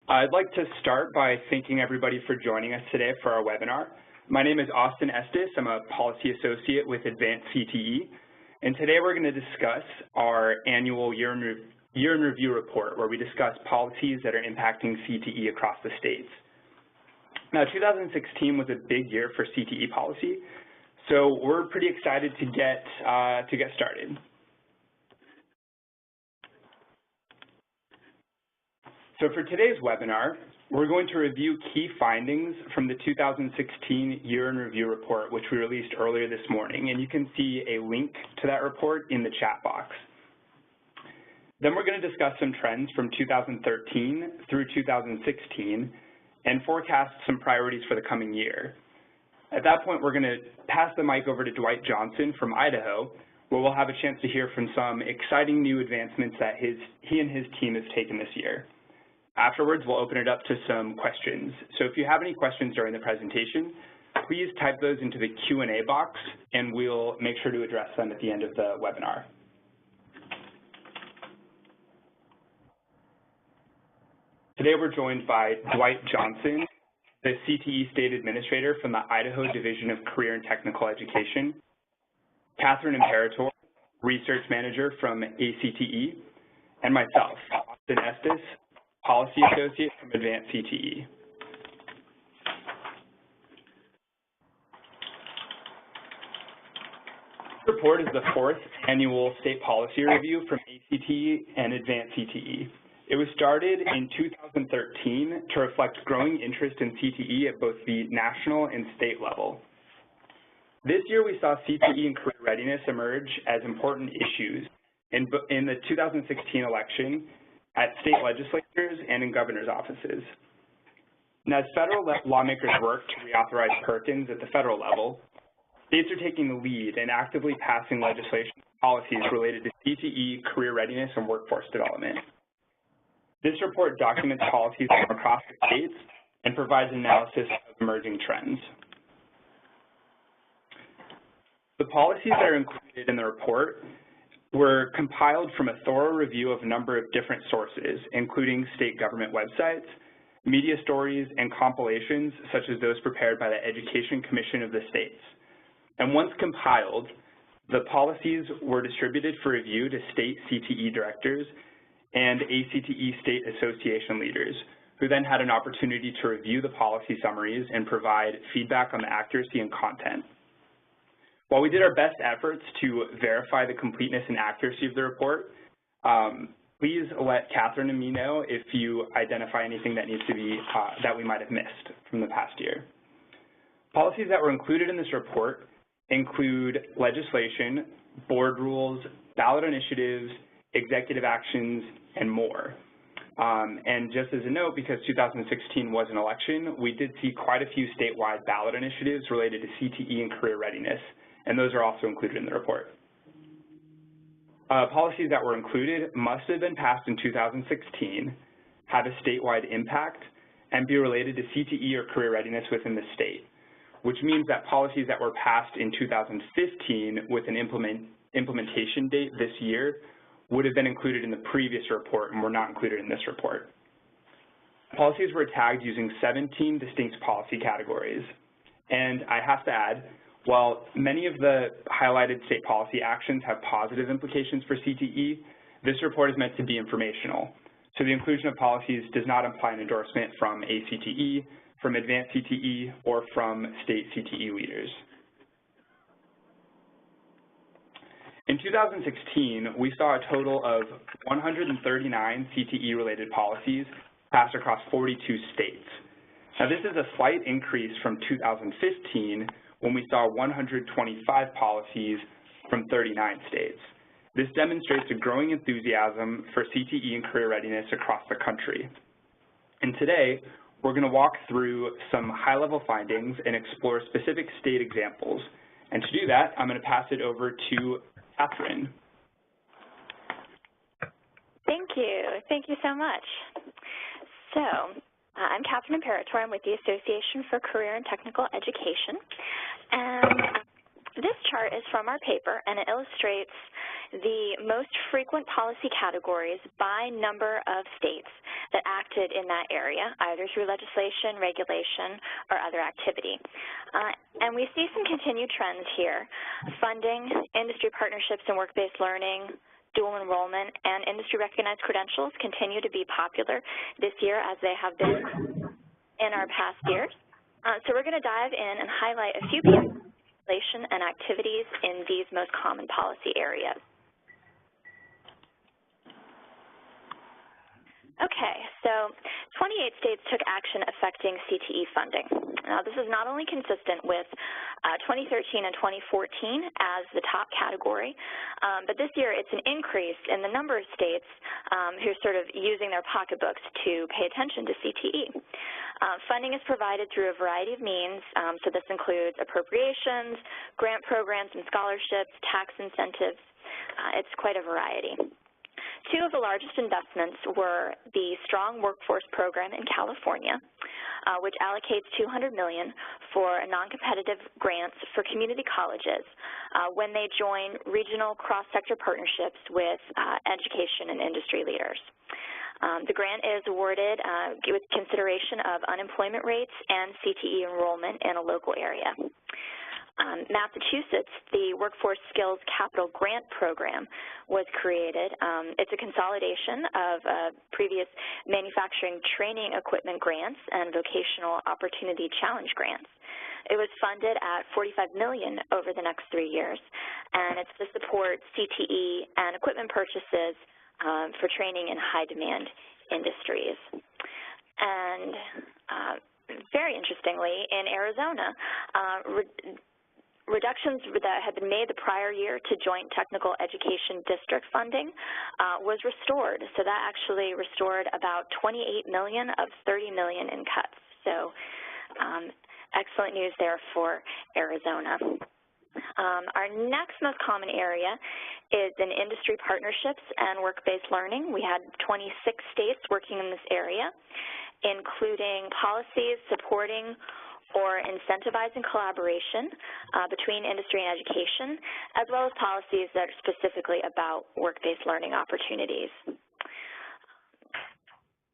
I'd like to start by thanking everybody for joining us today for our webinar. My name is Austin Estes. I'm a Policy Associate with Advanced CTE, and today we're going to discuss our annual year in review report, where we discuss policies that are impacting CTE across the states. Now, 2016 was a big year for CTE policy, so we're pretty excited to get started. So for today's webinar, we're going to review key findings from the 2016 Year in Review report, which we released earlier this morning, and you can see a link to that report in the chat box. Then we're going to discuss some trends from 2013 through 2016 and forecast some priorities for the coming year. At that point, we're going to pass the mic over to Dwight Johnson from Idaho, where we'll have a chance to hear from some exciting new advancements that he and his team has taken this year. Afterwards, we'll open it up to some questions. So if you have any questions during the presentation, please type those into the Q&A box, and we'll make sure to address them at the end of the webinar. Today, we're joined by Dwight Johnson, the CTE State Administrator from the Idaho Division of Career and Technical Education, Catherine Imperator, Research Manager from ACTE, and myself, Austin Estes, Policy Associate from Advanced CTE. This report is the fourth annual state policy review from ACTE and Advanced CTE. It was started in 2013 to reflect growing interest in CTE at both the national and state level. This year, we saw CTE and career readiness emerge as important issues in the 2016 election at state legislatures and in governor's offices. Now, as federal lawmakers work to reauthorize Perkins at the federal level, states are taking the lead and actively passing legislation policies related to CTE, career readiness, and workforce development. This report documents policies from across the states and provides analysis of emerging trends. The policies that are included in the report were compiled from a thorough review of a number of different sources, including state government websites, media stories, and compilations such as those prepared by the Education Commission of the states. And once compiled, the policies were distributed for review to state CTE directors and ACTE state association leaders, who then had an opportunity to review the policy summaries and provide feedback on the accuracy and content. While we did our best efforts to verify the completeness and accuracy of the report, please let Catherine and me know if you identify anything that needs to be, that we might have missed from the past year. Policies that were included in this report include legislation, board rules, ballot initiatives, executive actions, and more. And just as a note, because 2016 was an election, we did see quite a few statewide ballot initiatives related to CTE and career readiness, and those are also included in the report. Policies that were included must have been passed in 2016, have a statewide impact, and be related to CTE or career readiness within the state, which means that policies that were passed in 2015 with an implementation date this year would have been included in the previous report and were not included in this report. Policies were tagged using 17 distinct policy categories. And I have to add, while many of the highlighted state policy actions have positive implications for CTE, this report is meant to be informational. So the inclusion of policies does not imply an endorsement from ACTE, from Advanced CTE, or from state CTE leaders. In 2016, we saw a total of 139 CTE-related policies passed across 42 states. Now, this is a slight increase from 2015, when we saw 125 policies from 39 states. This demonstrates a growing enthusiasm for CTE and career readiness across the country. And today, we're going to walk through some high-level findings and explore specific state examples. And to do that, I'm going to pass it over to Catherine. Thank you. Thank you so much. So, I'm Catherine Imperator. I'm with the Association for Career and Technical Education. And this chart is from our paper, and it illustrates the most frequent policy categories by number of states. that acted in that area, either through legislation, regulation, or other activity. And we see some continued trends here. Funding, industry partnerships and work-based learning, dual enrollment, and industry-recognized credentials continue to be popular this year as they have been in our past years. So we're going to dive in and highlight a few pieces of legislation and activities in these most common policy areas. Okay, so 28 states took action affecting CTE funding. Now, this is not only consistent with 2013 and 2014 as the top category, but this year it's an increase in the number of states who are sort of using their pocketbooks to pay attention to CTE. Funding is provided through a variety of means, so this includes appropriations, grant programs and scholarships, tax incentives. It's quite a variety. Two of the largest investments were the Strong Workforce Program in California, which allocates $200 million for non-competitive grants for community colleges when they join regional cross-sector partnerships with education and industry leaders. The grant is awarded with consideration of unemployment rates and CTE enrollment in a local area. Massachusetts, the Workforce Skills Capital Grant Program was created. It's a consolidation of previous manufacturing training equipment grants and vocational opportunity challenge grants. It was funded at $45 million over the next 3 years, and it's to support CTE and equipment purchases for training in high-demand industries. And very interestingly, in Arizona, reductions that had been made the prior year to Joint Technical Education District funding was restored. So that actually restored about $28 million of $30 million in cuts. So excellent news there for Arizona. Our next most common area is in industry partnerships and work-based learning. We had 26 states working in this area, including policies supporting or incentivizing collaboration between industry and education, as well as policies that are specifically about work-based learning opportunities.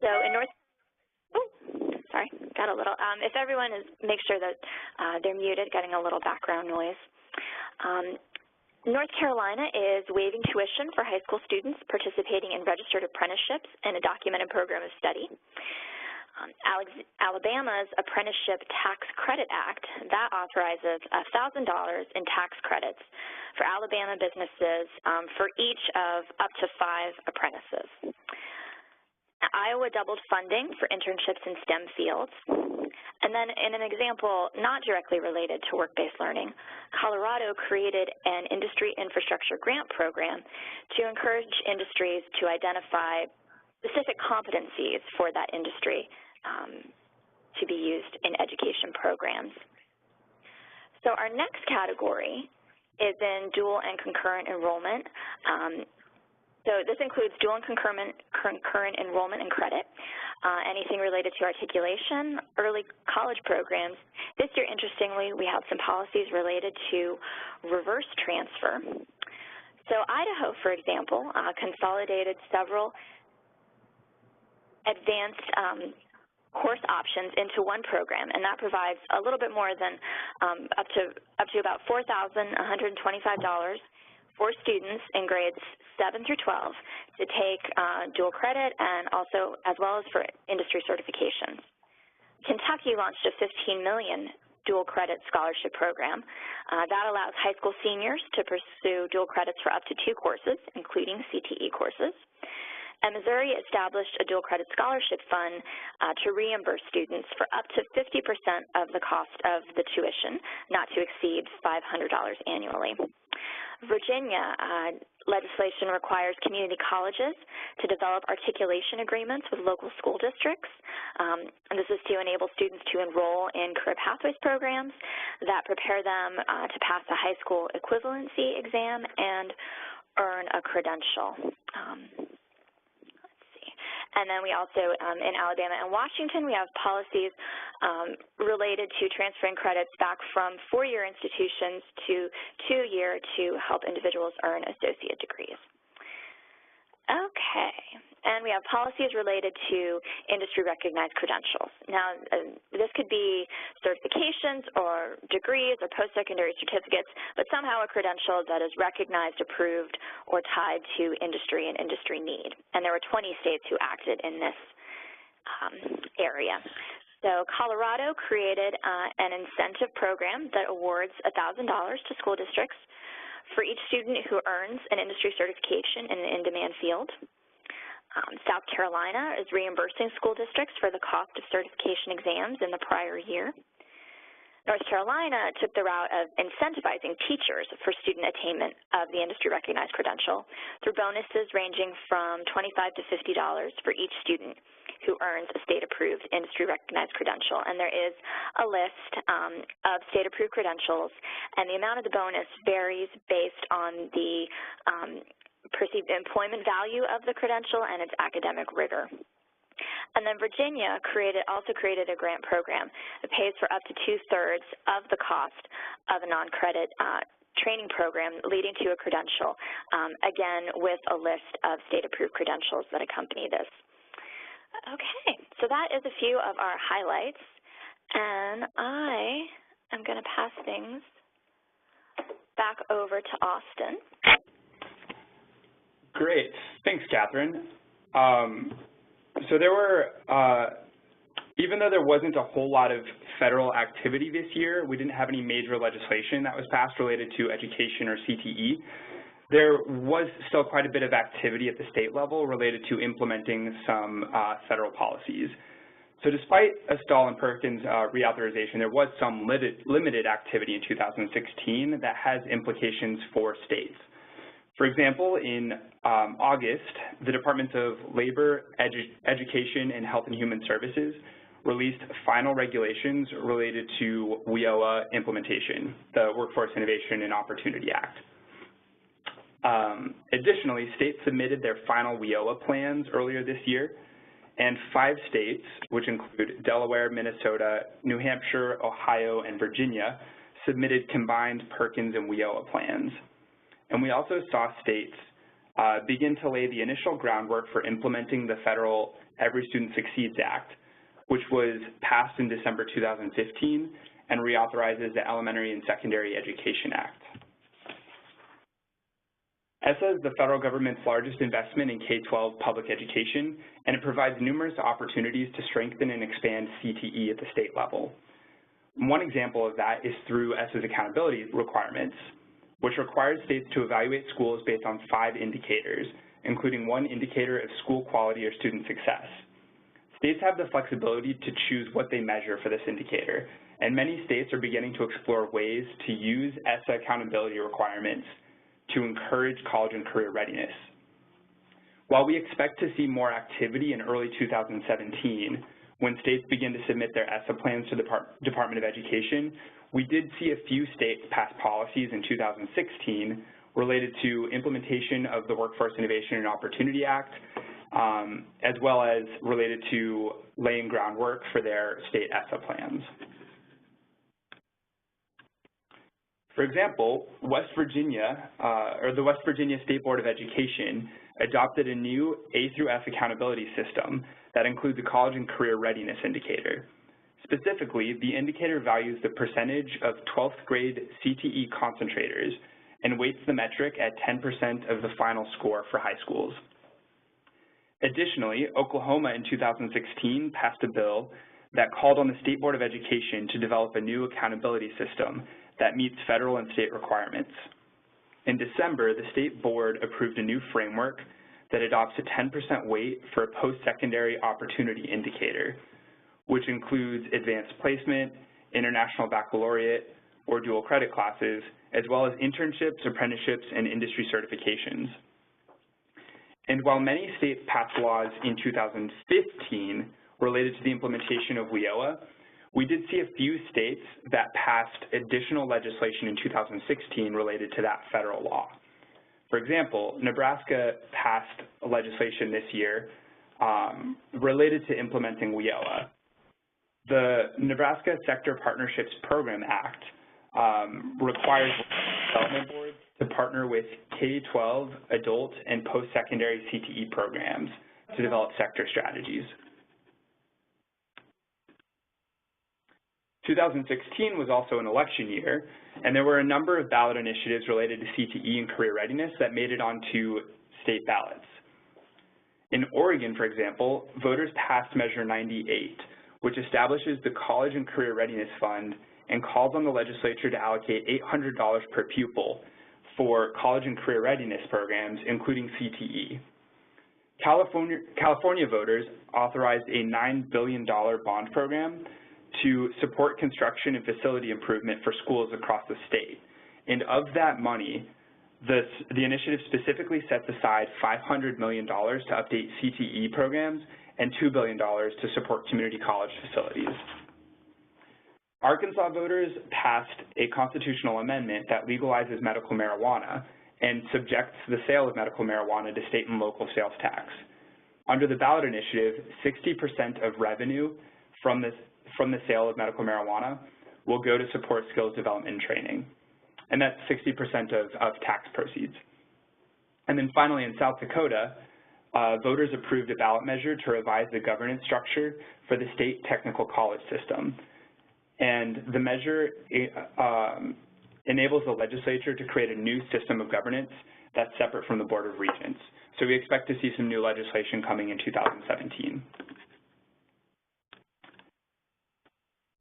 So in if everyone make sure that they're muted, getting a little background noise. North Carolina is waiving tuition for high school students participating in registered apprenticeships and a documented program of study. Alabama's Apprenticeship Tax Credit Act, that authorizes $1,000 in tax credits for Alabama businesses for each of up to 5 apprentices. Iowa doubled funding for internships in STEM fields. And then in an example not directly related to work-based learning, Colorado created an industry infrastructure grant program to encourage industries to identify specific competencies for that industry to be used in education programs. So our next category is in dual and concurrent enrollment. So this includes dual and concurrent enrollment and credit, anything related to articulation, early college programs. This year, interestingly, we have some policies related to reverse transfer. So Idaho, for example, consolidated several advanced course options into one program, and that provides a little bit more than up to about $4,125 for students in grades 7 through 12 to take dual credit and also as well as for industry certifications. Kentucky launched a $15 million dual credit scholarship program. That allows high school seniors to pursue dual credits for up to 2 courses, including CTE courses. And Missouri established a dual credit scholarship fund to reimburse students for up to 50% of the cost of the tuition, not to exceed $500 annually. Virginia, legislation requires community colleges to develop articulation agreements with local school districts. And this is to enable students to enroll in career pathways programs that prepare them to pass a high school equivalency exam and earn a credential. And then we also, in Alabama and Washington, we have policies related to transferring credits back from 4-year institutions to 2-year to help individuals earn associate degrees. Okay, And we have policies related to industry-recognized credentials. Now, this could be certifications or degrees or post-secondary certificates, but somehow a credential that is recognized, approved, or tied to industry and industry need. And there were 20 states who acted in this area. So Colorado created an incentive program that awards $1,000 to school districts for each student who earns an industry certification in an in-demand field. South Carolina is reimbursing school districts for the cost of certification exams in the prior year. North Carolina took the route of incentivizing teachers for student attainment of the industry-recognized credential through bonuses ranging from $25 to $50 for each student who earns a state-approved industry-recognized credential. And there is a list of state-approved credentials, and the amount of the bonus varies based on the perceived employment value of the credential and its academic rigor. And then Virginia also created a grant program that pays for up to 2/3 of the cost of a non-credit training program leading to a credential, again with a list of state-approved credentials that accompany this. Okay, so that is a few of our highlights, and I am going to pass things back over to Austin. Great. Thanks, Catherine. So there were, even though there wasn't a whole lot of federal activity this year, we didn't have any major legislation that was passed related to education or CTE. There was still quite a bit of activity at the state level related to implementing some federal policies. So despite a Stahl and Perkins reauthorization, there was some limited activity in 2016 that has implications for states. For example, in August, the Departments of Labor, Education, and Health and Human Services released final regulations related to WIOA implementation, the Workforce Innovation and Opportunity Act. Additionally, states submitted their final WIOA plans earlier this year, and 5 states, which include Delaware, Minnesota, New Hampshire, Ohio, and Virginia, submitted combined Perkins and WIOA plans. And we also saw states begin to lay the initial groundwork for implementing the federal Every Student Succeeds Act, which was passed in December 2015 and reauthorizes the Elementary and Secondary Education Act. ESSA is the federal government's largest investment in K-12 public education, and it provides numerous opportunities to strengthen and expand CTE at the state level. One example of that is through ESSA's accountability requirements, which requires states to evaluate schools based on 5 indicators, including 1 indicator of school quality or student success. States have the flexibility to choose what they measure for this indicator, and many states are beginning to explore ways to use ESSA accountability requirements to encourage college and career readiness. While we expect to see more activity in early 2017, when states begin to submit their ESSA plans to the Department of Education, we did see a few states pass policies in 2016 related to implementation of the Workforce Innovation and Opportunity Act, as well as related to laying groundwork for their state ESSA plans. For example, the West Virginia State Board of Education adopted a new A through F accountability system that includes a college and career readiness indicator. Specifically, the indicator values the percentage of 12th grade CTE concentrators and weights the metric at 10% of the final score for high schools. Additionally, Oklahoma in 2016 passed a bill that called on the State Board of Education to develop a new accountability system that meets federal and state requirements. In December, the State Board approved a new framework that adopts a 10% weight for a post-secondary opportunity indicator, which includes advanced placement, international baccalaureate, or dual credit classes, as well as internships, apprenticeships, and industry certifications. And while many states passed laws in 2015 related to the implementation of WIOA, we did see a few states that passed additional legislation in 2016 related to that federal law. For example, Nebraska passed legislation this year related to implementing WIOA. The Nebraska Sector Partnerships Program Act requires development boards to partner with K-12 adult and post-secondary CTE programs to develop sector strategies. 2016 was also an election year, and there were a number of ballot initiatives related to CTE and career readiness that made it onto state ballots. In Oregon, for example, voters passed Measure 98, which establishes the College and Career Readiness Fund and calls on the legislature to allocate $800 per pupil for college and career readiness programs, including CTE. California voters authorized a $9 billion bond program to support construction and facility improvement for schools across the state. And of that money, the initiative specifically sets aside $500 million to update CTE programs and $2 billion to support community college facilities. Arkansas voters passed a constitutional amendment that legalizes medical marijuana and subjects the sale of medical marijuana to state and local sales tax. Under the ballot initiative, 60% of revenue from the sale of medical marijuana will go to support skills development and training, and that's 60% of tax proceeds. And then finally, in South Dakota, voters approved a ballot measure to revise the governance structure for the state technical college system. And the measure enables the legislature to create a new system of governance that's separate from the Board of Regents. So we expect to see some new legislation coming in 2017.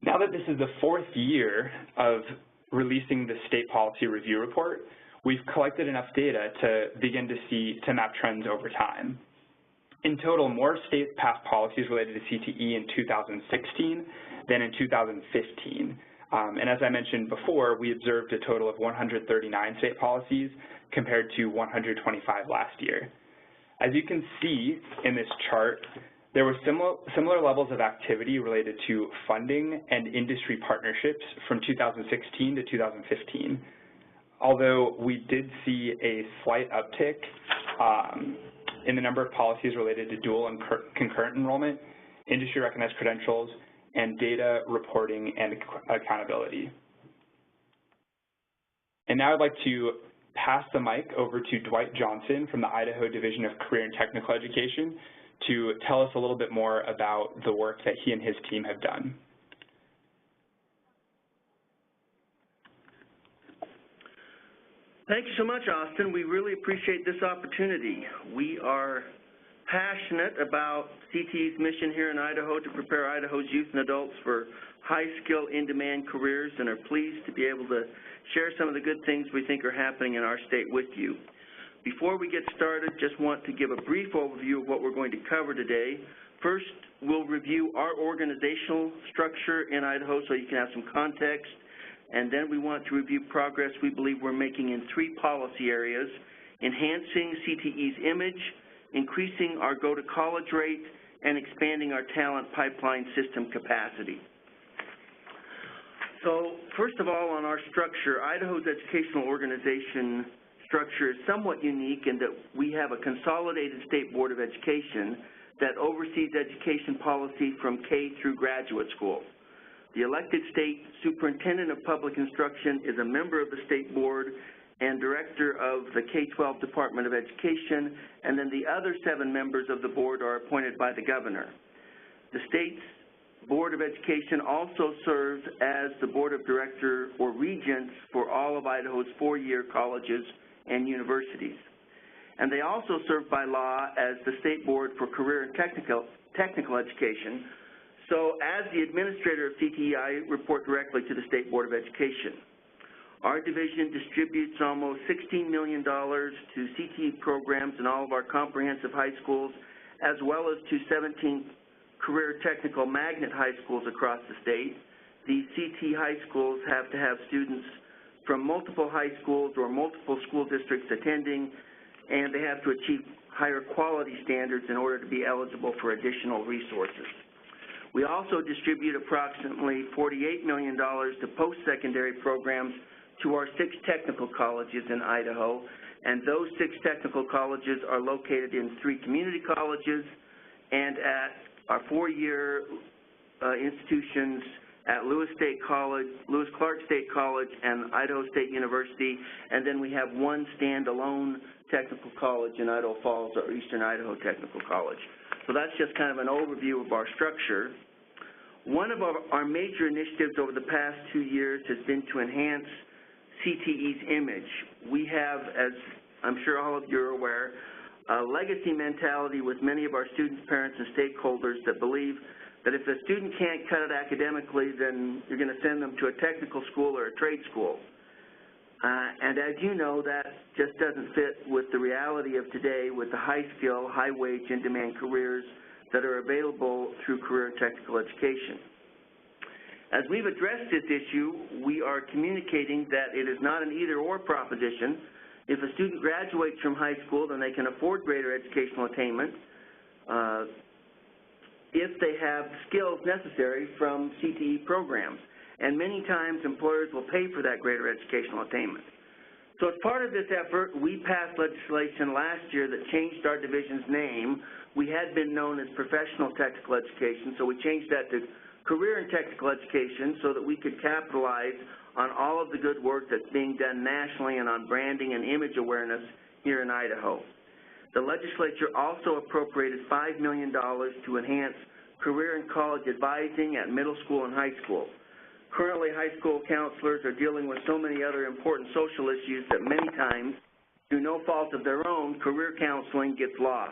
Now that this is the fourth year of releasing the State Policy Review Report, we've collected enough data to begin to map trends over time. In total, more states passed policies related to CTE in 2016 than in 2015. And as I mentioned before, we observed a total of 139 state policies compared to 125 last year. As you can see in this chart, there were similar levels of activity related to funding and industry partnerships from 2016 to 2015. Although we did see a slight uptick in the number of policies related to dual and concurrent enrollment, industry recognized credentials, and data reporting and accountability. And now I'd like to pass the mic over to Dwight Johnson from the Idaho Division of Career and Technical Education to tell us a little bit more about the work that he and his team have done. Thank you so much, Austin. We really appreciate this opportunity. We are passionate about CTE's mission here in Idaho to prepare Idaho's youth and adults for high-skill, in-demand careers, and are pleased to be able to share some of the good things we think are happening in our state with you. Before we get started, just want to give a brief overview of what we're going to cover today. First, we'll review our organizational structure in Idaho so you can have some context, and then we want to review progress we believe we're making in 3 policy areas: enhancing CTE's image, increasing our go-to-college rate, and expanding our talent pipeline system capacity. So first of all, on our structure, Idaho's educational organization structure is somewhat unique in that we have a consolidated state board of education that oversees education policy from K through graduate school. The elected state superintendent of public instruction is a member of the state board and director of the K-12 Department of Education, and then the other 7 members of the board are appointed by the governor. The state's Board of Education also serves as the board of director or regents for all of Idaho's 4-year colleges and universities. And they also serve by law as the state board for career and technical education. So as the administrator of CTE, I report directly to the State Board of Education. Our division distributes almost $16 million to CTE programs in all of our comprehensive high schools, as well as to 17 career technical magnet high schools across the state. These CTE high schools have to have students from multiple high schools or multiple school districts attending, and they have to achieve higher quality standards in order to be eligible for additional resources. We also distribute approximately $48 million to post-secondary programs to our 6 technical colleges in Idaho, and those 6 technical colleges are located in 3 community colleges and at our 4-year institutions at Lewis Clark State College and Idaho State University, and then we have 1 standalone technical college in Idaho Falls, or Eastern Idaho Technical College. So that's just kind of an overview of our structure. One of our major initiatives over the past 2 years has been to enhance CTE's image. We have, as I'm sure all of you are aware, a legacy mentality with many of our students, parents, and stakeholders that believe that if a student can't cut it academically, then you're going to send them to a technical school or a trade school. And as you know, that just doesn't fit with the reality of today with the high-skill, high-wage, in-demand careers that are available through career and technical education. As we've addressed this issue, we are communicating that it is not an either-or proposition. If a student graduates from high school, then they can afford greater educational attainment if they have skills necessary from CTE programs. And many times employers will pay for that greater educational attainment. So as part of this effort, we passed legislation last year that changed our division's name. We had been known as Professional Technical Education, so we changed that to Career and Technical Education so that we could capitalize on all of the good work that's being done nationally and on branding and image awareness here in Idaho. The legislature also appropriated $5 million to enhance career and college advising at middle school and high school. Currently, high school counselors are dealing with so many other important social issues that many times, through no fault of their own, career counseling gets lost.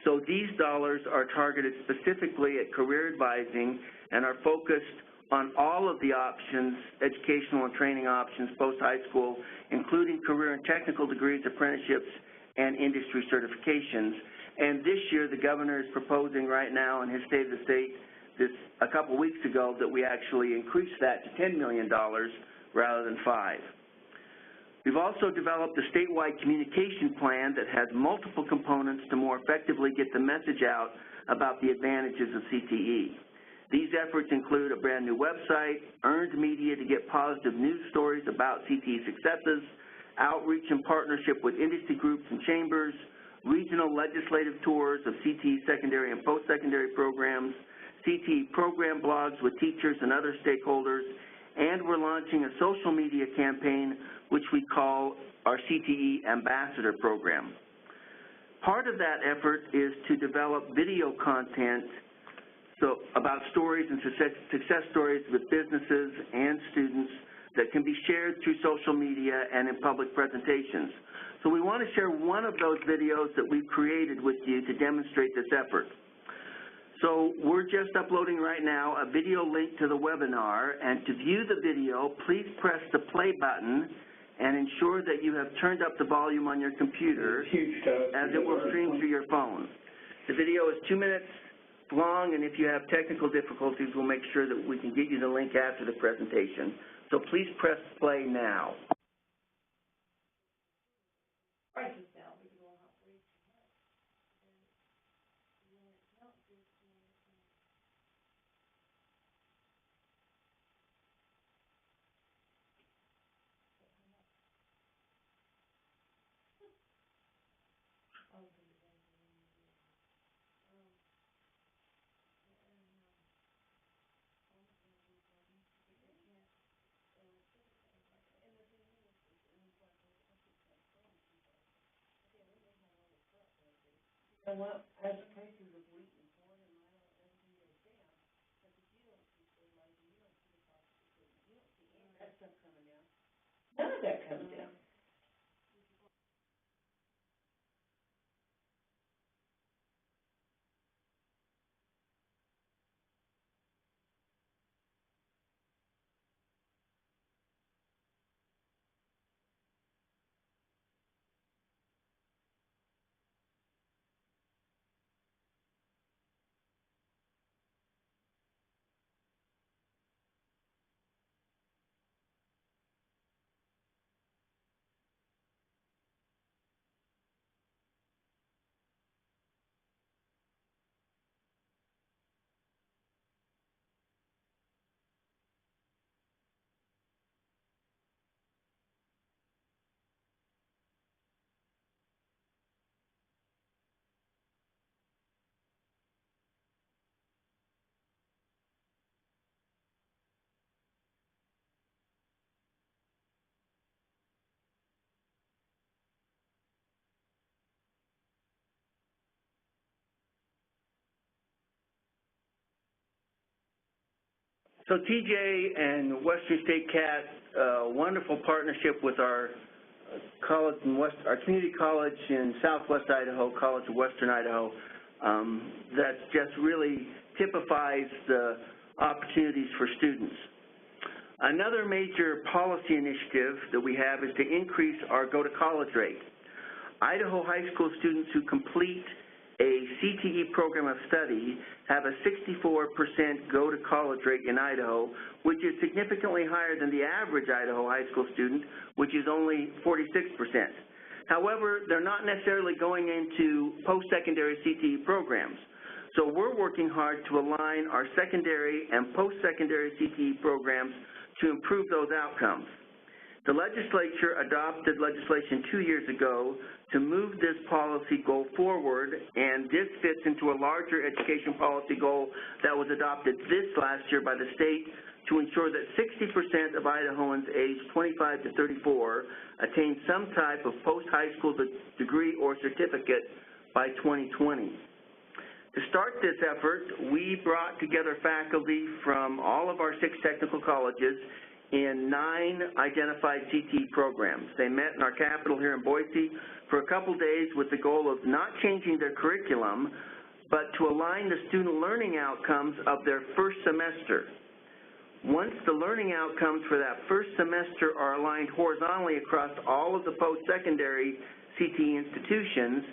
So these dollars are targeted specifically at career advising and are focused on all of the options, educational and training options post-high school, including career and technical degrees, apprenticeships, and industry certifications. And this year, the governor is proposing right now in his State of the State a couple weeks ago that we actually increase that to $10 million rather than $5 million. We've also developed a statewide communication plan that has multiple components to more effectively get the message out about the advantages of CTE. These efforts include a brand new website, earned media to get positive news stories about CTE successes, outreach and partnership with industry groups and chambers, regional legislative tours of CTE secondary and post-secondary programs, CTE program blogs with teachers and other stakeholders, and we're launching a social media campaign which we call our CTE Ambassador Program. Part of that effort is to develop video content about stories and success stories with businesses and students that can be shared through social media and in public presentations. So we want to share one of those videos that we've created with you to demonstrate this effort. So we're just uploading right now a video link to the webinar, and to view the video, please press the play button and ensure that you have turned up the volume on your computer as it will stream through your phone. The video is 2 minutes long, and if you have technical difficulties, we'll make sure that we can get you the link after the presentation. So please press play now. None of that comes down. So TJ and Western State CAT, wonderful partnership with our college in our community college in Southwest Idaho, College of Western Idaho, that just really typifies the opportunities for students. Another major policy initiative that we have is to increase our go-to-college rate. Idaho high school students who complete a CTE program of study have a 64% go-to-college rate in Idaho, which is significantly higher than the average Idaho high school student, which is only 46%. However, they're not necessarily going into post-secondary CTE programs. So we're working hard to align our secondary and post-secondary CTE programs to improve those outcomes. The legislature adopted legislation 2 years ago to move this policy goal forward, and this fits into a larger education policy goal that was adopted this last year by the state to ensure that 60% of Idahoans aged 25 to 34 attain some type of post-high school degree or certificate by 2020. To start this effort, we brought together faculty from all of our 6 technical colleges in 9 identified CTE programs. They met in our capital here in Boise for a couple days with the goal of not changing their curriculum, but to align the student learning outcomes of their first semester. Once the learning outcomes for that first semester are aligned horizontally across all of the post-secondary CTE institutions,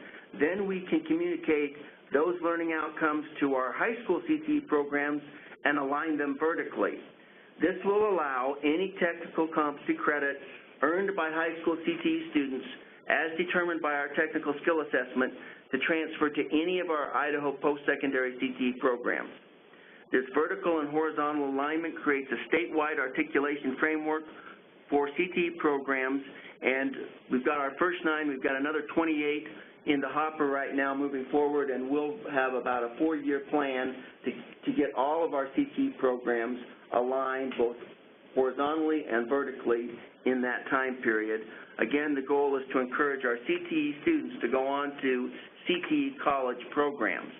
then we can communicate those learning outcomes to our high school CTE programs and align them vertically. This will allow any technical competency credit earned by high school CTE students, as determined by our technical skill assessment, to transfer to any of our Idaho post-secondary CTE programs. This vertical and horizontal alignment creates a statewide articulation framework for CTE programs, and we've got our first 9, we've got another 28 in the hopper right now moving forward, and we'll have about a 4-year plan to get all of our CTE programs aligned both horizontally and vertically in that time period. Again, the goal is to encourage our CTE students to go on to CTE college programs.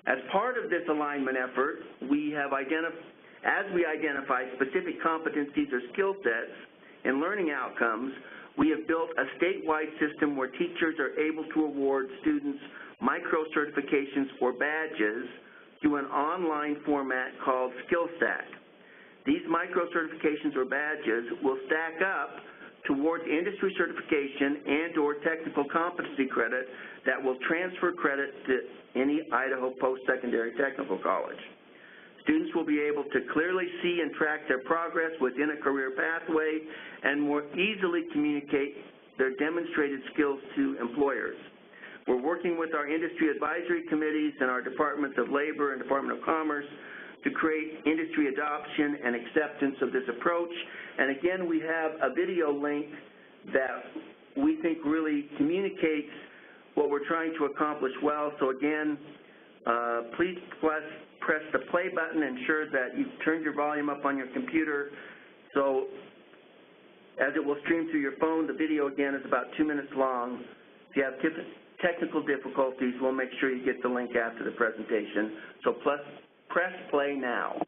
As part of this alignment effort, we have as we identify specific competencies or skill sets and learning outcomes, we have built a statewide system where teachers are able to award students micro-certifications or badges through an online format called SkillStack. These micro-certifications or badges will stack up towards industry certification and or technical competency credit that will transfer credit to any Idaho post-secondary technical college. Students will be able to clearly see and track their progress within a career pathway and more easily communicate their demonstrated skills to employers. We're working with our industry advisory committees and our Departments of Labor and Department of Commerce to create industry adoption and acceptance of this approach. And again, we have a video link that we think really communicates what we're trying to accomplish well. So again, please press the play button, ensure that you've turned your volume up on your computer. So as it will stream through your phone, the video again is about 2 minutes long. If you have technical difficulties, we'll make sure you get the link after the presentation. So press play now.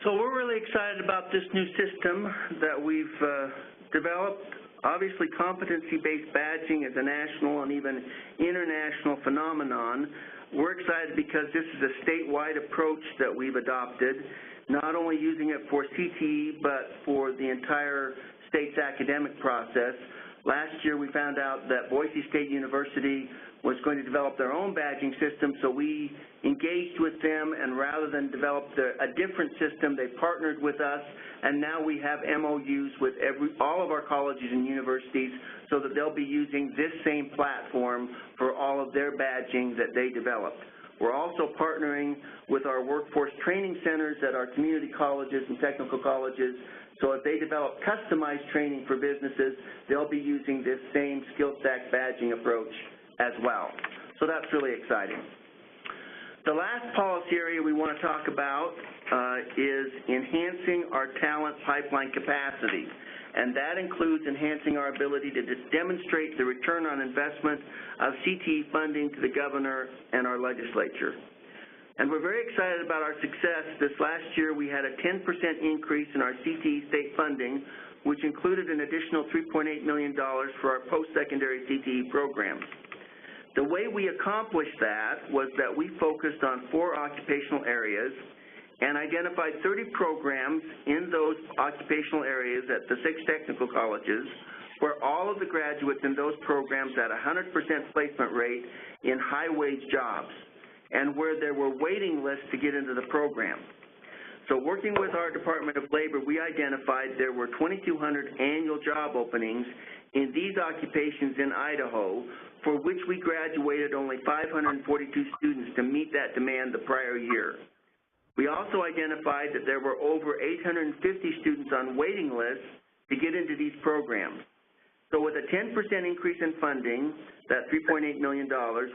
So we're really excited about this new system that we've developed. Obviously, competency-based badging is a national and even international phenomenon. We're excited because this is a statewide approach that we've adopted, not only using it for CTE, but for the entire state's academic process. Last year, we found out that Boise State University was going to develop their own badging system, so we engaged with them, and rather than develop a different system, they partnered with us, and now we have MOUs with all of our colleges and universities so that they'll be using this same platform for all of their badging that they developed. We're also partnering with our workforce training centers at our community colleges and technical colleges, so if they develop customized training for businesses, they'll be using this same skill stack badging approach as well. So that's really exciting. The last policy area we want to talk about is enhancing our talent pipeline capacity, and that includes enhancing our ability to demonstrate the return on investment of CTE funding to the governor and our legislature. And we're very excited about our success. This last year we had a 10% increase in our CTE state funding, which included an additional $3.8 million for our post-secondary CTE programs. The way we accomplished that was that we focused on 4 occupational areas and identified 30 programs in those occupational areas at the 6 technical colleges where all of the graduates in those programs had a 100% placement rate in high-wage jobs, and where there were waiting lists to get into the program. So working with our Department of Labor, we identified there were 2,200 annual job openings in these occupations in Idaho, for which we graduated only 542 students to meet that demand the prior year. We also identified that there were over 850 students on waiting lists to get into these programs. So with a 10% increase in funding, that $3.8 million,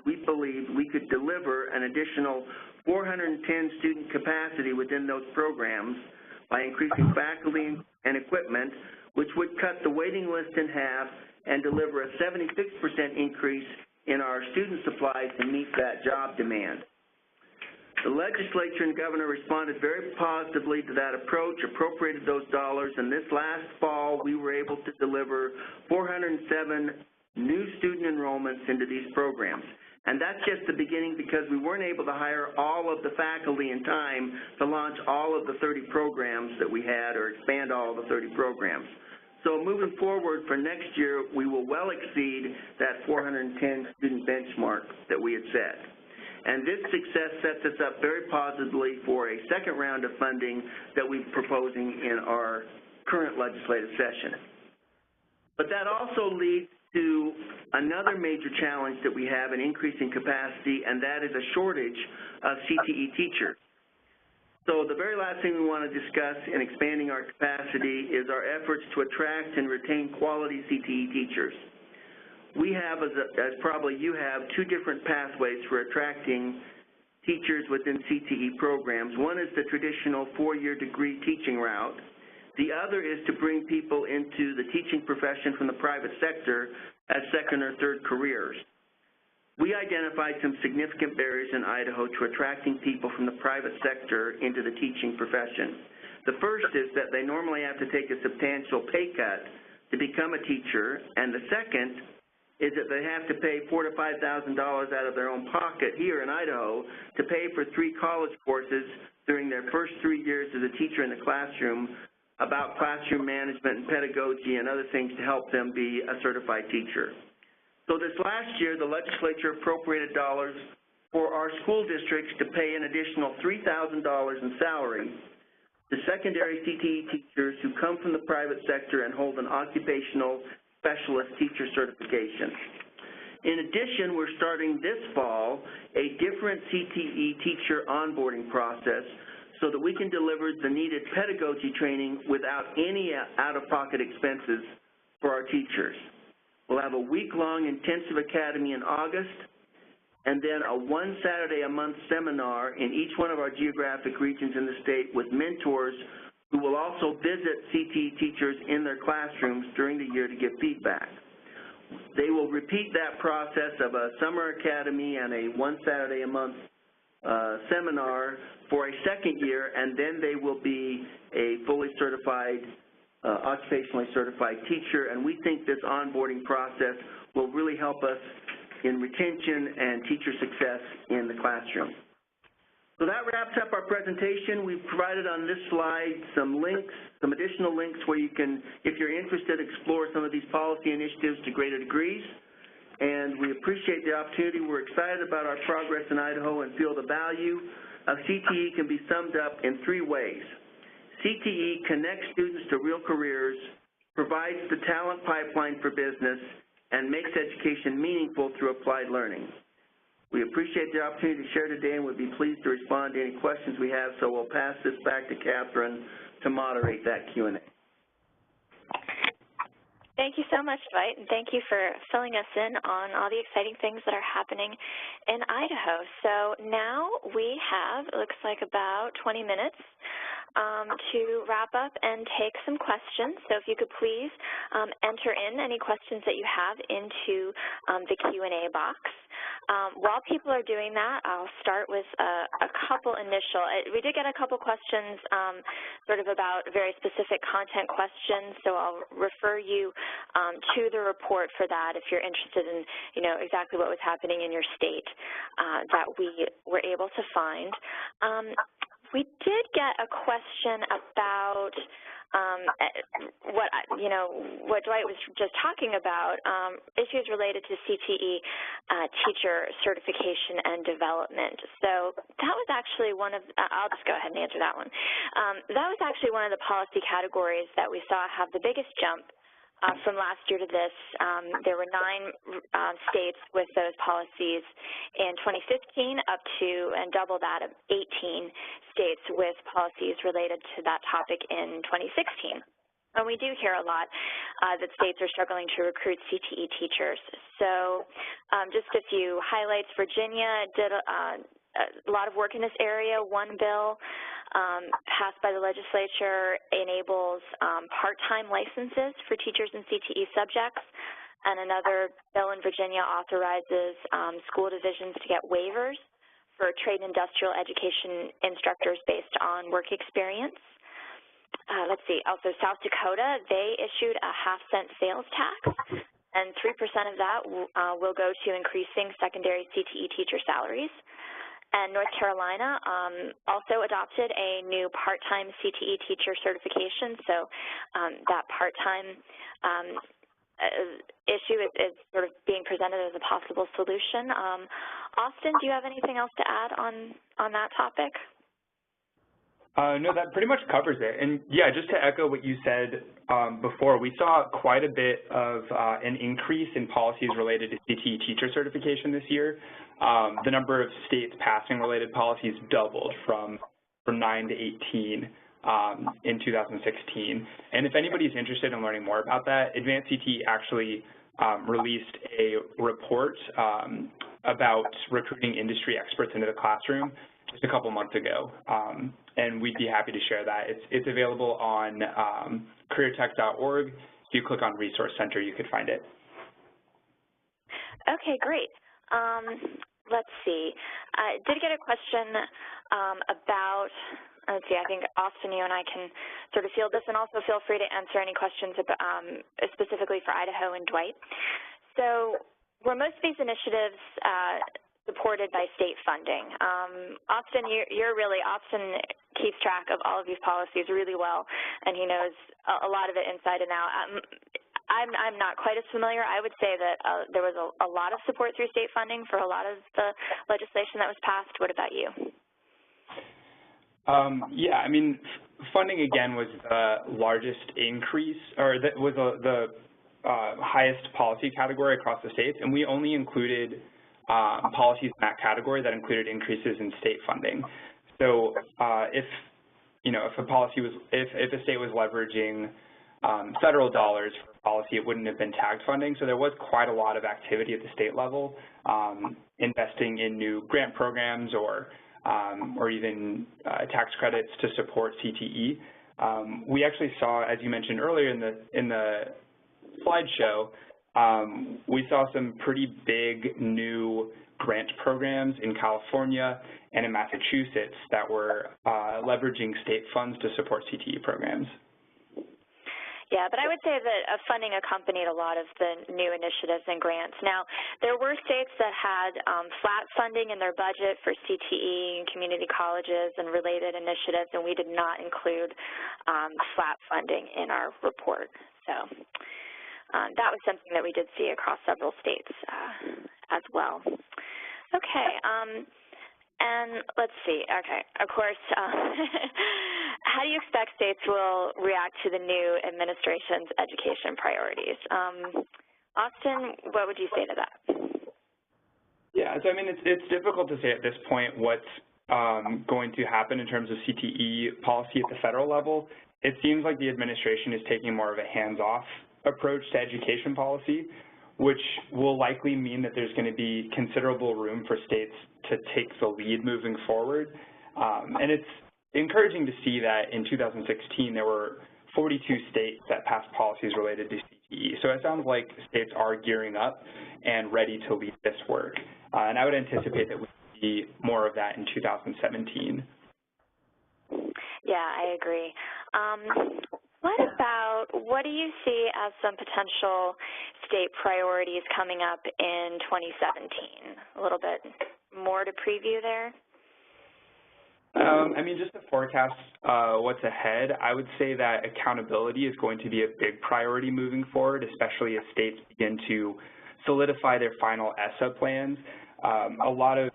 we believed we could deliver an additional 410 student capacity within those programs by increasing faculty and equipment, which would cut the waiting list in half and deliver a 76% increase in our student supplies to meet that job demand. The legislature and governor responded very positively to that approach, appropriated those dollars, and this last fall we were able to deliver 407 new student enrollments into these programs. And that's just the beginning, because we weren't able to hire all of the faculty in time to launch all of the 30 programs that we had, or expand all of the 30 programs. So moving forward for next year, we will well exceed that 410 student benchmark that we had set. And this success sets us up very positively for a second round of funding that we're proposing in our current legislative session. But that also leads to another major challenge that we have in increasing capacity, and that is a shortage of CTE teachers. So the very last thing we want to discuss in expanding our capacity is our efforts to attract and retain quality CTE teachers. We have, as probably you have, 2 different pathways for attracting teachers within CTE programs. One is the traditional 4-year degree teaching route. The other is to bring people into the teaching profession from the private sector as second or third careers. We identified some significant barriers in Idaho to attracting people from the private sector into the teaching profession. The first is that they normally have to take a substantial pay cut to become a teacher, and the second is that they have to pay $4,000 to $5,000 out of their own pocket here in Idaho to pay for 3 college courses during their first 3 years as a teacher in the classroom about classroom management and pedagogy and other things to help them be a certified teacher. So this last year, the legislature appropriated dollars for our school districts to pay an additional $3,000 in salary to secondary CTE teachers who come from the private sector and hold an occupational specialist teacher certification. In addition, we're starting this fall a different CTE teacher onboarding process so that we can deliver the needed pedagogy training without any out-of-pocket expenses for our teachers. We'll have a week-long intensive academy in August, and then a 1 Saturday a month seminar in each one of our geographic regions in the state with mentors who will also visit CTE teachers in their classrooms during the year to give feedback. They will repeat that process of a summer academy and a 1 Saturday a month seminar for a second year, and then they will be a fully certified, occupationally certified teacher. And we think this onboarding process will really help us in retention and teacher success in the classroom. So that wraps up our presentation. We've provided on this slide some links, some additional links where you can, if you're interested, explore some of these policy initiatives to greater degrees. And we appreciate the opportunity. We're excited about our progress in Idaho and feel the value of CTE can be summed up in 3 ways. CTE connects students to real careers, provides the talent pipeline for business, and makes education meaningful through applied learning. We appreciate the opportunity to share today and would be pleased to respond to any questions we have, so we'll pass this back to Catherine to moderate that Q&A. Thank you so much, Dwight, and thank you for filling us in on all the exciting things that are happening in Idaho. So now we have, it looks like, about 20 minutes to wrap up and take some questions. So if you could please enter in any questions that you have into the Q&A box. While people are doing that, I'll start with a couple initial. We did get a couple questions sort of about very specific content questions, so I'll refer you to the report for that if you're interested in, exactly what was happening in your state that we were able to find. We did get a question about what Dwight was just talking about, issues related to CTE teacher certification and development. So that was actually one of, I'll just go ahead and answer that one. That was actually one of the policy categories that we saw have the biggest jump from last year to this. There were 9 states with those policies in 2015, up to and double that of 18 states with policies related to that topic in 2016. And we do hear a lot that states are struggling to recruit CTE teachers. So just a few highlights. Virginia did a lot of work in this area. One bill passed by the legislature enables part-time licenses for teachers in CTE subjects, and another bill in Virginia authorizes school divisions to get waivers for trade and industrial education instructors based on work experience. Let's see, also South Dakota, they issued a half-cent sales tax, and 3% of that will go to increasing secondary CTE teacher salaries. And North Carolina also adopted a new part-time CTE teacher certification, so that part-time issue is sort of being presented as a possible solution. Austin, do you have anything else to add on that topic? No, that pretty much covers it. And yeah, just to echo what you said before, we saw quite a bit of an increase in policies related to CTE teacher certification this year. The number of states passing related policies doubled from 9 to 18 in 2016. And if anybody's interested in learning more about that, Advanced CTE actually released a report about recruiting industry experts into the classroom just a couple months ago, and we'd be happy to share that. It's available on careertech.org. If you click on Resource Center, you could find it. Okay, great. Let's see. I did get a question about, let's see, I think Austin, you and I can sort of field this, and also feel free to answer any questions about, specifically for Idaho and Dwight. So were most of these initiatives supported by state funding? Austin, Austin keeps track of all of these policies really well, and he knows a lot of it inside and out. I'm not quite as familiar. I would say that there was a lot of support through state funding for a lot of the legislation that was passed. What about you? Yeah, I mean, funding again was the largest increase, or that was the highest policy category across the states, and we only included policies in that category that included increases in state funding. So if a state was leveraging federal dollars for policy, it wouldn't have been tagged funding. So there was quite a lot of activity at the state level, investing in new grant programs or even tax credits to support CTE. We actually saw, as you mentioned earlier in the slideshow, We saw some pretty big new grant programs in California and in Massachusetts that were leveraging state funds to support CTE programs. Yeah, but I would say that funding accompanied a lot of the new initiatives and grants. Now, there were states that had flat funding in their budget for CTE and community colleges and related initiatives, and we did not include flat funding in our report. So that was something that we did see across several states as well. Okay, and let's see. Okay, of course, how do you expect states will react to the new administration's education priorities? Austin, what would you say to that? Yeah, so I mean, it's difficult to say at this point what's going to happen in terms of CTE policy at the federal level. It seems like the administration is taking more of a hands-off approach to education policy, which will likely mean that there's going to be considerable room for states to take the lead moving forward. And it's encouraging to see that in 2016 there were 42 states that passed policies related to CTE. So it sounds like states are gearing up and ready to lead this work. And I would anticipate that we see more of that in 2017. Yeah, I agree. What do you see as some potential state priorities coming up in 2017? A little bit more to preview there? I mean, just to forecast what's ahead, I would say that accountability is going to be a big priority moving forward, especially as states begin to solidify their final ESSA plans. A lot of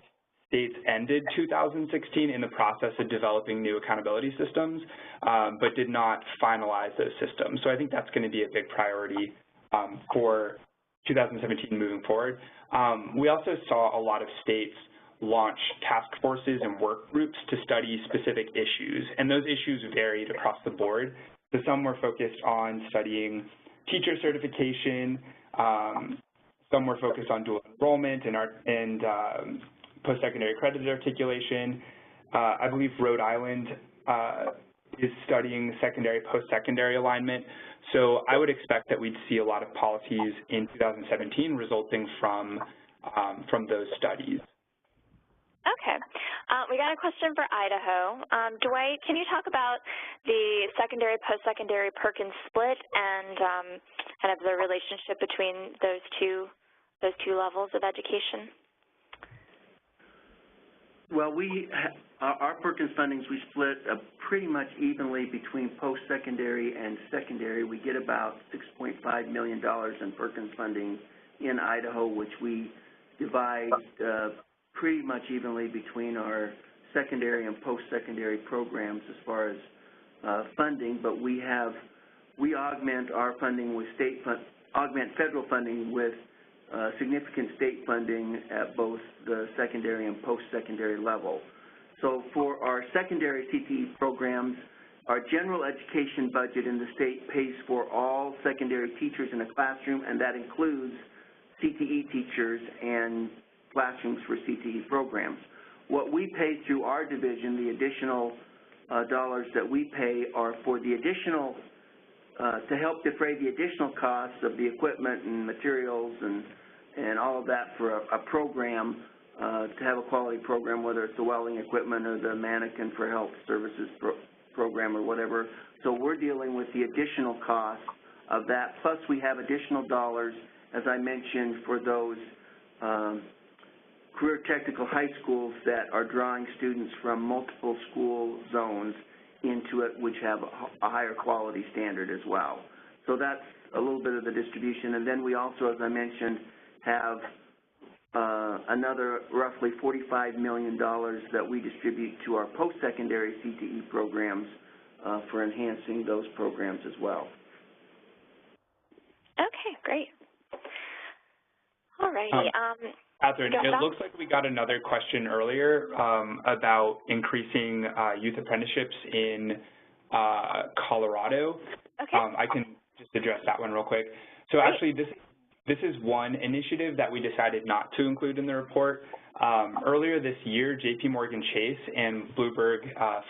states ended 2016 in the process of developing new accountability systems, but did not finalize those systems. So I think that's going to be a big priority for 2017 moving forward. We also saw a lot of states launch task forces and work groups to study specific issues, and those issues varied across the board. So some were focused on studying teacher certification, some were focused on dual enrollment and post-secondary credit articulation. I believe Rhode Island is studying secondary, post-secondary alignment. So I would expect that we'd see a lot of policies in 2017 resulting from those studies. Okay. We got a question for Idaho. Dwight, can you talk about the secondary, post-secondary Perkins split and kind of the relationship between those two levels of education? Well, our Perkins fundings, we split pretty much evenly between post-secondary and secondary. We get about $6.5 million in Perkins funding in Idaho, which we divide pretty much evenly between our secondary and post-secondary programs as far as funding, but we augment our funding with augment federal funding with significant state funding at both the secondary and post-secondary level. So for our secondary CTE programs, our general education budget in the state pays for all secondary teachers in a classroom, and that includes CTE teachers and classrooms for CTE programs. What we pay through our division, the additional dollars that we pay are for the additional, to help defray the additional costs of the equipment and materials and all of that for a program, to have a quality program, whether it's the welding equipment or the mannequin for health services program or whatever. So we're dealing with the additional cost of that, plus we have additional dollars, as I mentioned, for those career technical high schools that are drawing students from multiple school zones into it, which have a higher quality standard as well. So that's a little bit of the distribution. And then we also, as I mentioned, have another roughly $45 million that we distribute to our post-secondary CTE programs for enhancing those programs as well. Okay, great. All righty. Catherine, it looks like we got another question earlier about increasing youth apprenticeships in Colorado. Okay. I can just address that one real quick. So Great. Actually, this is one initiative that we decided not to include in the report. Earlier this year, JPMorgan Chase and Bloomberg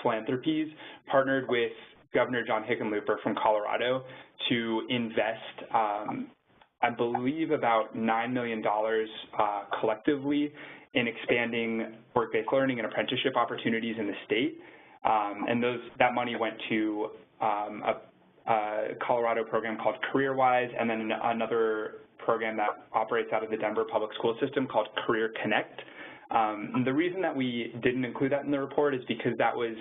Philanthropies partnered with Governor John Hickenlooper from Colorado to invest I believe, about $9 million collectively in expanding work-based learning and apprenticeship opportunities in the state. And that money went to a Colorado program called CareerWise, and then another program that operates out of the Denver public school system called Career Connect. The reason that we didn't include that in the report is because that was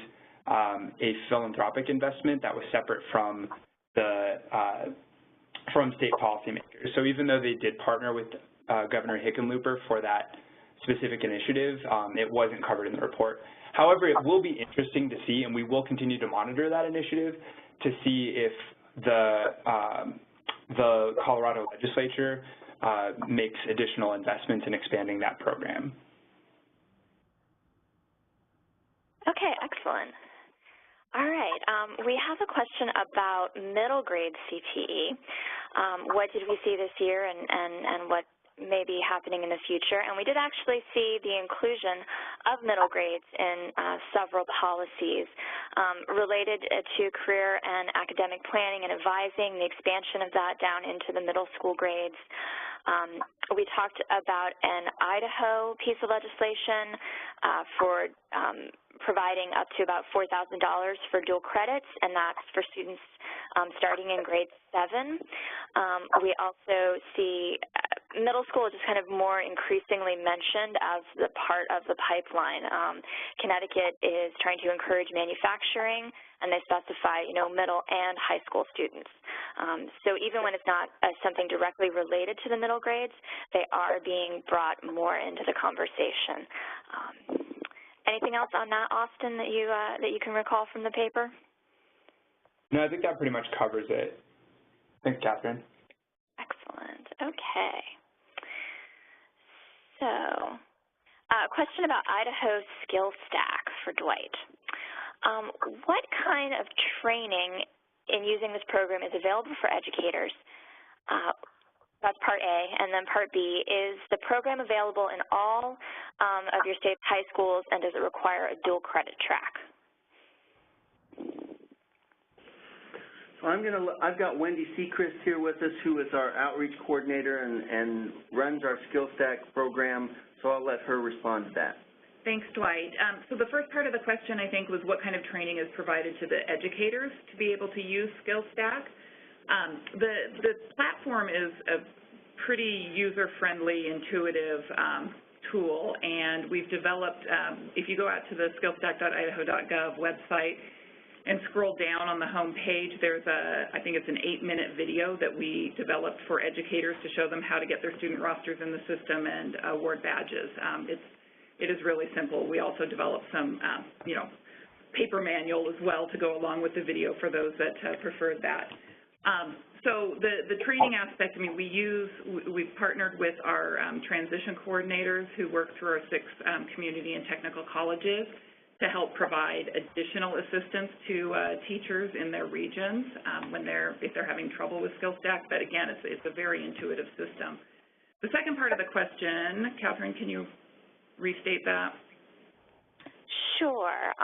a philanthropic investment that was separate from from state policymakers. So even though they did partner with Governor Hickenlooper for that specific initiative, it wasn't covered in the report. However, it will be interesting to see, and we will continue to monitor that initiative to see if the Colorado legislature makes additional investments in expanding that program. Okay, excellent. All right, we have a question about middle grade CTE. What did we see this year and what may be happening in the future? And we did actually see the inclusion of middle grades in several policies related to career and academic planning and advising, the expansion of that down into the middle school grades. We talked about an Idaho piece of legislation for providing up to about $4,000 for dual credits, and that's for students starting in grade 7. We also see middle school is just kind of more increasingly mentioned as the part of the pipeline. Connecticut is trying to encourage manufacturing, and they specify, middle and high school students. So even when it's not something directly related to the middle grades, they are being brought more into the conversation. Anything else on that, Austin, that you can recall from the paper? No, I think that pretty much covers it. Thanks, Catherine. Excellent. Okay. So, a question about Idaho Skill Stack for Dwight. What kind of training in using this program is available for educators? That's part A. And then part B, is the program available in all of your state's high schools, and does it require a dual credit track? So I've got Wendy Sechrist here with us, who is our outreach coordinator and runs our SkillStack program, so I'll let her respond to that. Thanks, Dwight. So the first part of the question, I think, was what kind of training is provided to the educators to be able to use SkillStack. The platform is a pretty user-friendly, intuitive tool, and we've developed, if you go out to the skillstack.idaho.gov website and scroll down on the home page, there's I think it's an 8-minute video that we developed for educators to show them how to get their student rosters in the system and award badges. It is really simple. We also developed some, paper manual as well to go along with the video for those that preferred that. So the training aspect, we've partnered with our transition coordinators who work through our 6 community and technical colleges to help provide additional assistance to teachers in their regions if they're having trouble with SkillStack. But again, it's a very intuitive system. The second part of the question, Catherine, can you restate that? Sure.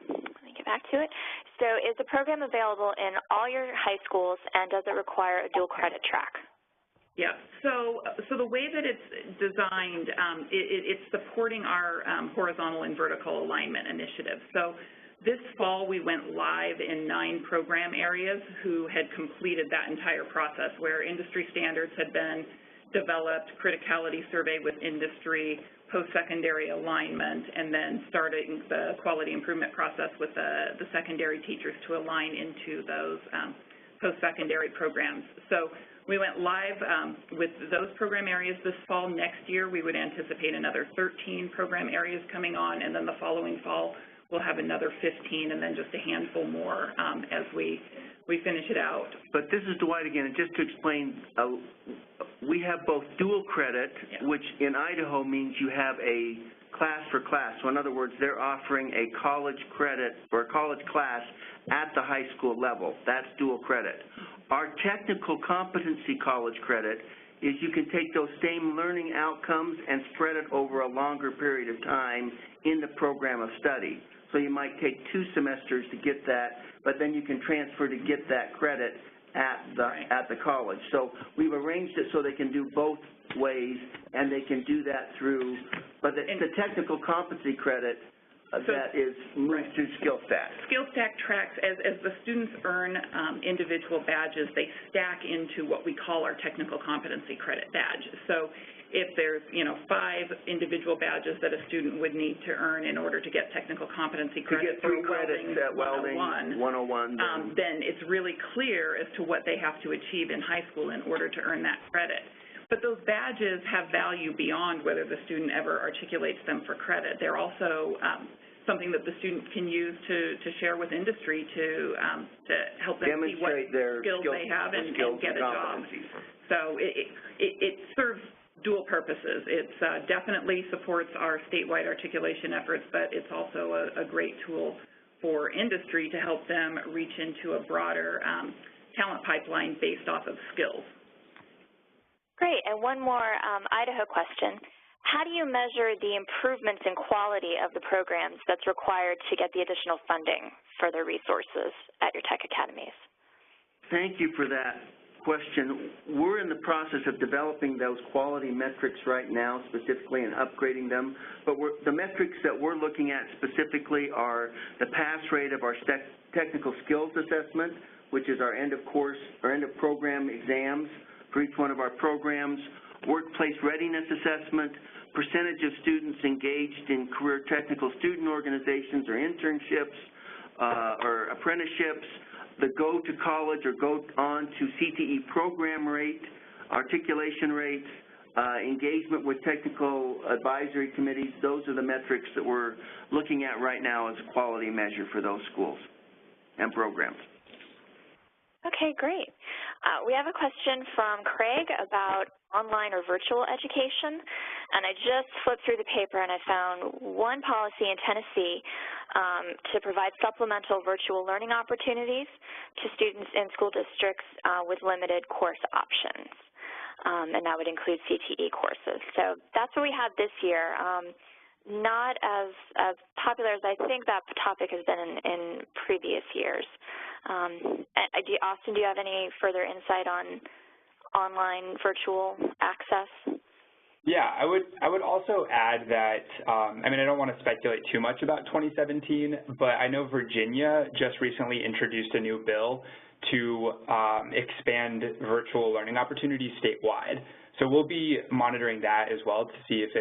Let me get back to it. So is the program available in all your high schools, and does it require a dual credit track? Yeah. So the way that it's designed, it's supporting our horizontal and vertical alignment initiative. So this fall, we went live in 9 program areas who had completed that entire process, where industry standards had been developed, criticality survey with industry, post-secondary alignment, and then starting the quality improvement process with the secondary teachers to align into those post-secondary programs. So we went live with those program areas this fall. Next year, we would anticipate another 13 program areas coming on, and then the following fall, we'll have another 15, and then just a handful more as we finish it out. But this is Dwight again, and just to explain, we have both dual credit, which in Idaho means you have a class for class. So in other words, they're offering a college credit or a college class at the high school level. That's dual credit. Our technical competency college credit is you can take those same learning outcomes and spread it over a longer period of time in the program of study. So you might take 2 semesters to get that, but then you can transfer to get that credit at the college. So we've arranged it so they can do both ways, and they can do that through, but the technical competency credit that is moved to SkillStack. SkillStack tracks, as the students earn individual badges, they stack into what we call our technical competency credit badge. So if there's, 5 individual badges that a student would need to earn in order to get technical competency credit for welding, at welding 101, then it's really clear as to what they have to achieve in high school in order to earn that credit. But those badges have value beyond whether the student ever articulates them for credit. They're also something that the students can use to share with industry to help them see what skills they have and get a job. So it serves dual purposes. It definitely supports our statewide articulation efforts, but it's also a great tool for industry to help them reach into a broader talent pipeline based off of skills. Great, and one more Idaho question. How do you measure the improvements in quality of the programs that's required to get the additional funding for the resources at your tech academies? Thank you for that question. We're in the process of developing those quality metrics right now specifically and upgrading them, but the metrics that we're looking at specifically are the pass rate of our technical skills assessment, which is our end of program exams for each one of our programs, workplace readiness assessment, percentage of students engaged in career technical student organizations or internships or apprenticeships, the go to college or go on to CTE program rate, articulation rates, engagement with technical advisory committees. Those are the metrics that we're looking at right now as a quality measure for those schools and programs. Okay, great. We have a question from Craig about online or virtual education, and I just flipped through the paper and I found one policy in Tennessee to provide supplemental virtual learning opportunities to students in school districts with limited course options, and that would include CTE courses. So that's what we had this year. Not as popular as I think that topic has been in previous years. Austin, do you have any further insight on online virtual access? Yeah, I would also add that, I don't want to speculate too much about 2017, but I know Virginia just recently introduced a new bill to expand virtual learning opportunities statewide. So we'll be monitoring that as well to see if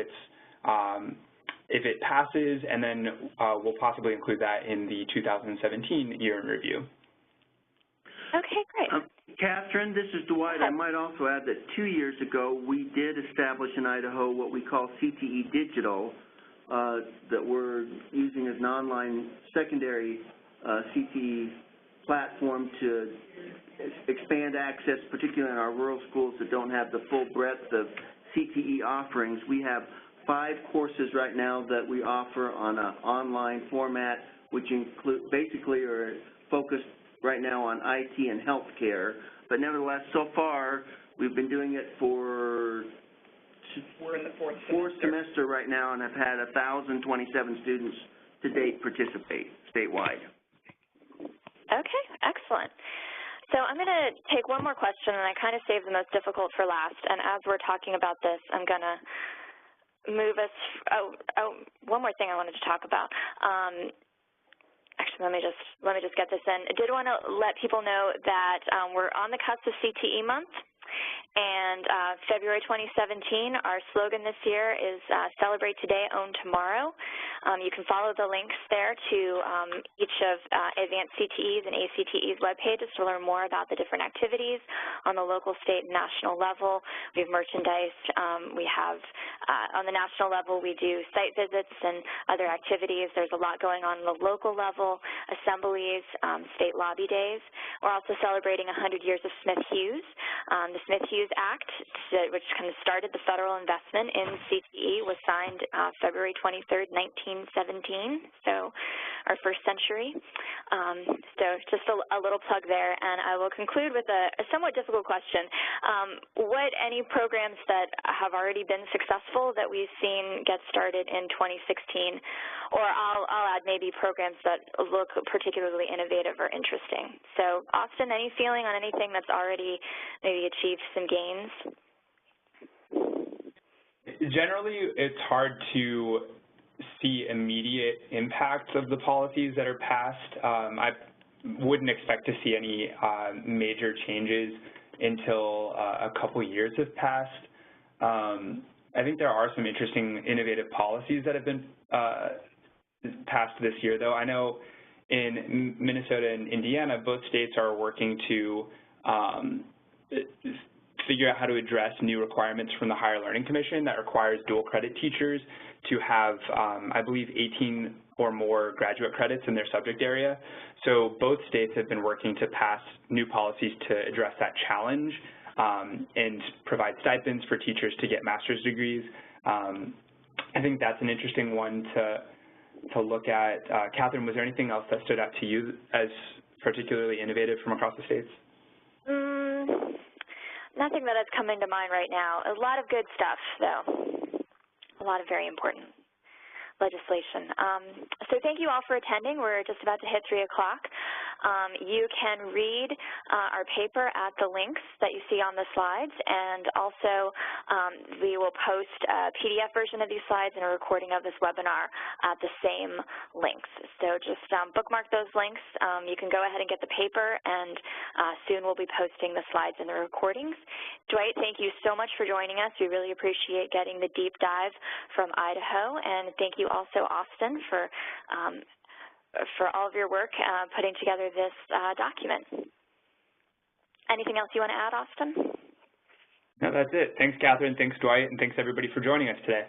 it passes, and then we'll possibly include that in the 2017 year in review. Okay, great. Catherine, this is Dwight. I might also add that 2 years ago we did establish in Idaho what we call CTE Digital that we're using as an online secondary CTE platform to expand access, particularly in our rural schools that don't have the full breadth of CTE offerings. We have 5 courses right now that we offer on an online format, which include basically are focused right now on IT and healthcare. But nevertheless, so far, we've been doing it for we're in the fourth semester right now and have had 1,027 students to date participate statewide. Okay, excellent. So I'm going to take one more question, and I kind of saved the most difficult for last. And as we're talking about this, I'm going to move us, one more thing I wanted to talk about. Actually, let me just get this in. I did want to let people know that we're on the cusp of CTE month, and February 2017, our slogan this year is Celebrate Today, Own Tomorrow. You can follow the links there to each of Advanced CTE's and ACTE's web pages to learn more about the different activities on the local, state, and national level. We have merchandise. We have, on the national level, we do site visits and other activities. There's a lot going on the local level, assemblies, state lobby days. We're also celebrating 100 years of Smith-Hughes. The Smith-Hughes Act, which kind of started the federal investment in CTE, was signed February 23rd, 1917. So our first century. So just a little plug there, and I will conclude with a somewhat difficult question. What any programs that have already been successful that we've seen get started in 2016, or I'll add maybe programs that look particularly innovative or interesting. So Austin, any feeling on anything that's already maybe achieved some gains? Generally, it's hard to see immediate impacts of the policies that are passed. I wouldn't expect to see any major changes until a couple years have passed. I think there are some interesting innovative policies that have been passed this year, though. I know in Minnesota and Indiana, both states are working to figure out how to address new requirements from the Higher Learning Commission that requires dual credit teachers to have, I believe, 18 or more graduate credits in their subject area. So both states have been working to pass new policies to address that challenge and provide stipends for teachers to get master's degrees. I think that's an interesting one to look at. Catherine, was there anything else that stood out to you as particularly innovative from across the states? Nothing that is coming to mind right now. A lot of good stuff, though. A lot of very important legislation. So thank you all for attending. We're just about to hit 3 o'clock. You can read our paper at the links that you see on the slides, and also we will post a PDF version of these slides and a recording of this webinar at the same links. So just bookmark those links. You can go ahead and get the paper, and soon we'll be posting the slides and the recordings. Dwight, thank you so much for joining us. We really appreciate getting the deep dive from Idaho, and thank you also, Austin, for all of your work putting together this document. Anything else you want to add, Austin? No, that's it. Thanks, Catherine. Thanks, Dwight. And thanks, everybody, for joining us today.